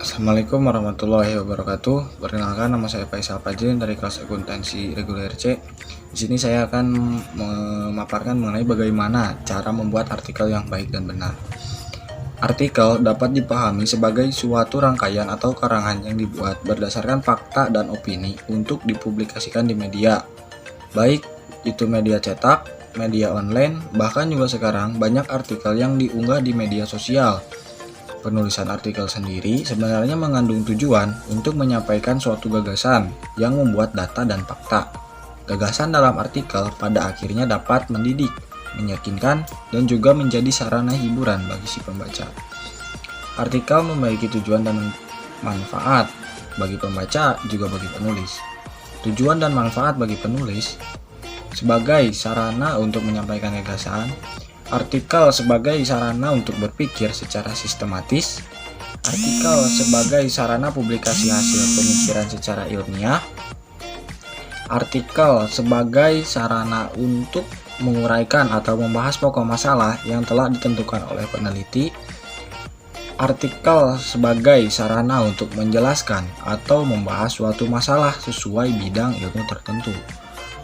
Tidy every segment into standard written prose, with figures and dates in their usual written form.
Assalamualaikum warahmatullahi wabarakatuh. Perkenalkan, nama saya Faisal Fajrin dari kelas akuntansi reguler C. Di sini saya akan memaparkan mengenai bagaimana cara membuat artikel yang baik dan benar. Artikel dapat dipahami sebagai suatu rangkaian atau karangan yang dibuat berdasarkan fakta dan opini untuk dipublikasikan di media, baik itu media cetak, media online, bahkan juga sekarang banyak artikel yang diunggah di media sosial. Penulisan artikel sendiri sebenarnya mengandung tujuan untuk menyampaikan suatu gagasan yang membuat data dan fakta. Gagasan dalam artikel pada akhirnya dapat mendidik, meyakinkan, dan juga menjadi sarana hiburan bagi si pembaca. Artikel memiliki tujuan dan manfaat bagi pembaca juga bagi penulis. Tujuan dan manfaat bagi penulis sebagai sarana untuk menyampaikan gagasan. Artikel sebagai sarana untuk berpikir secara sistematis. Artikel sebagai sarana publikasi hasil pemikiran secara ilmiah. Artikel sebagai sarana untuk menguraikan atau membahas pokok masalah yang telah ditentukan oleh peneliti. Artikel sebagai sarana untuk menjelaskan atau membahas suatu masalah sesuai bidang ilmu tertentu.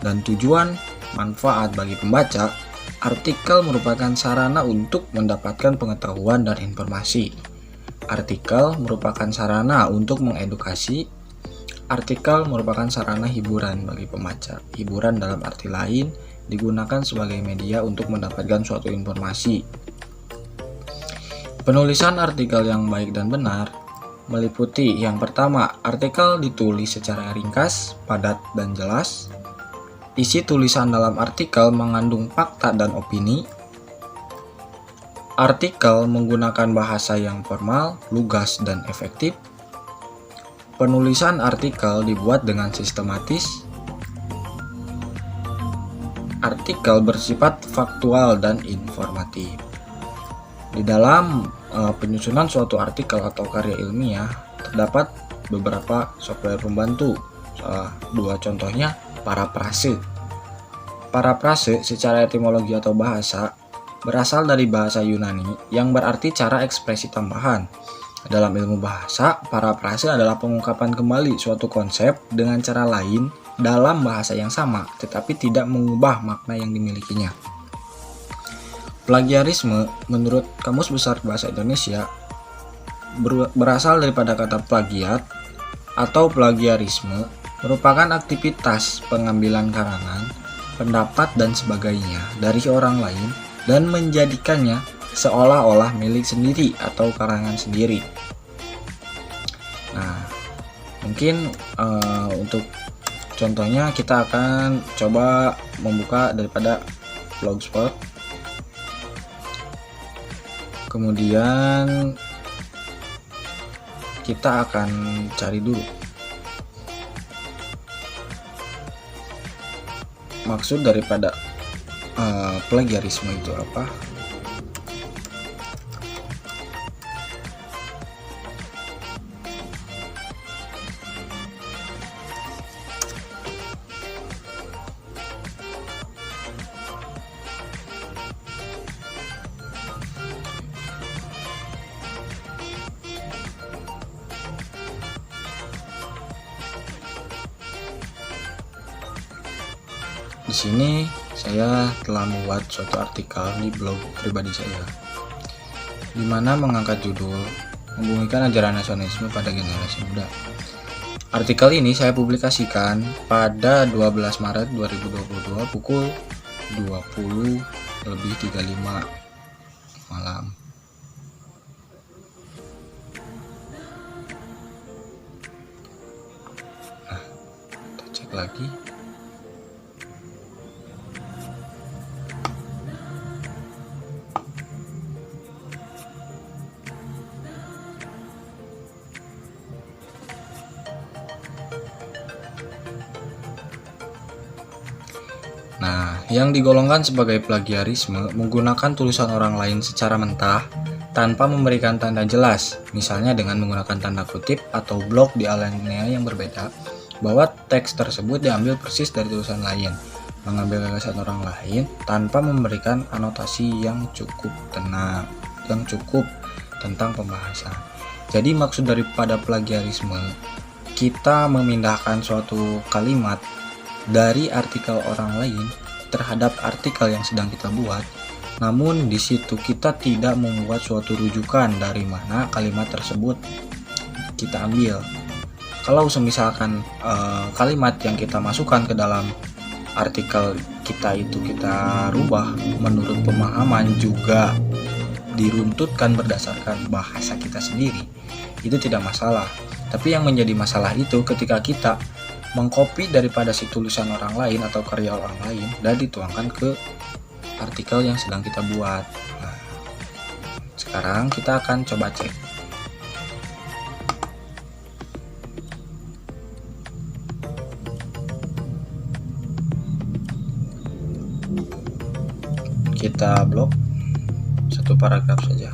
Dan tujuan manfaat bagi pembaca, artikel merupakan sarana untuk mendapatkan pengetahuan dan informasi. Artikel merupakan sarana untuk mengedukasi. Artikel merupakan sarana hiburan bagi pembaca. Hiburan dalam arti lain digunakan sebagai media untuk mendapatkan suatu informasi. Penulisan artikel yang baik dan benar meliputi yang pertama, artikel ditulis secara ringkas, padat, dan jelas. Isi tulisan dalam artikel mengandung fakta dan opini. Artikel menggunakan bahasa yang formal, lugas, dan efektif. Penulisan artikel dibuat dengan sistematis. Artikel bersifat faktual dan informatif. Di dalam penyusunan suatu artikel atau karya ilmiah terdapat beberapa software pembantu. Dua contohnya parafrase. Parafrase secara etimologi atau bahasa berasal dari bahasa Yunani yang berarti cara ekspresi tambahan. Dalam ilmu bahasa, parafrase adalah pengungkapan kembali suatu konsep dengan cara lain dalam bahasa yang sama, tetapi tidak mengubah makna yang dimilikinya. Plagiarisme menurut Kamus Besar Bahasa Indonesia berasal daripada kata plagiat atau plagiarisme, merupakan aktivitas pengambilan karangan, pendapat, dan sebagainya dari orang lain dan menjadikannya seolah-olah milik sendiri atau karangan sendiri. Nah, mungkin untuk contohnya kita akan coba membuka daripada Blogspot. Kemudian kita akan cari dulu maksud daripada plagiarisme itu apa. Di sini saya telah membuat suatu artikel di blog pribadi saya, di mana mengangkat judul "Membumikan Ajaran Nasionalisme pada Generasi Muda". Artikel ini saya publikasikan pada 12 Maret 2022 pukul 20.35 malam. Nah, kita cek lagi. Nah, yang digolongkan sebagai plagiarisme menggunakan tulisan orang lain secara mentah tanpa memberikan tanda jelas, misalnya dengan menggunakan tanda kutip atau blok di alinea yang berbeda, bahwa teks tersebut diambil persis dari tulisan lain, mengambil gagasan orang lain tanpa memberikan anotasi yang cukup tentang pembahasan. Jadi maksud daripada plagiarisme, kita memindahkan suatu kalimat dari artikel orang lain terhadap artikel yang sedang kita buat, namun di situ kita tidak membuat suatu rujukan dari mana kalimat tersebut kita ambil. Kalau misalkan kalimat yang kita masukkan ke dalam artikel kita itu kita rubah menurut pemahaman juga diruntutkan berdasarkan bahasa kita sendiri, itu tidak masalah. Tapi yang menjadi masalah itu ketika kita mengcopy daripada si tulisan orang lain atau karya orang lain dan dituangkan ke artikel yang sedang kita buat. Nah, sekarang kita akan coba cek. Kita blok satu paragraf saja.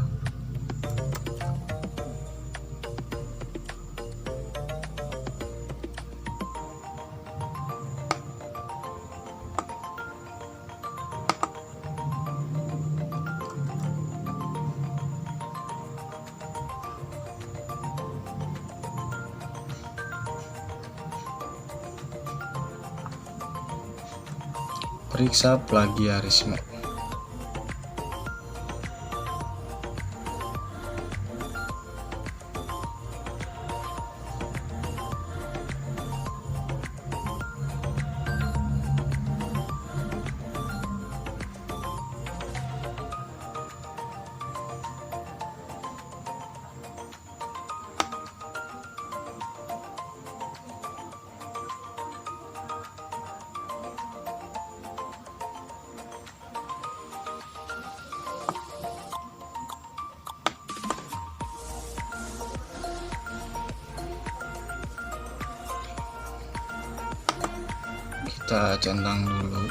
Periksa plagiarisme. Kita centang dulu.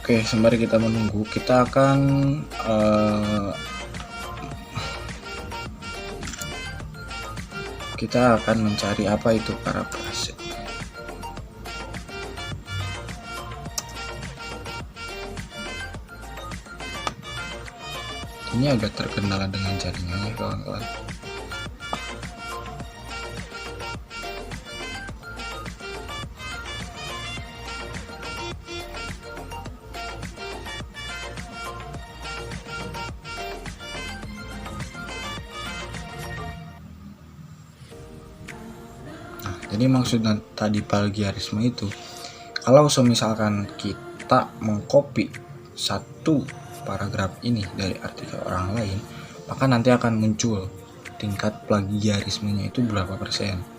Oke, sembari kita menunggu, kita akan mencari apa itu parafrase. Ini agak terkendala dengan jaringannya, kawan-kawan. Jadi maksud tadi plagiarisme itu, kalau misalkan kita mengcopy satu paragraf ini dari artikel orang lain, maka nanti akan muncul tingkat plagiarismenya itu berapa persen.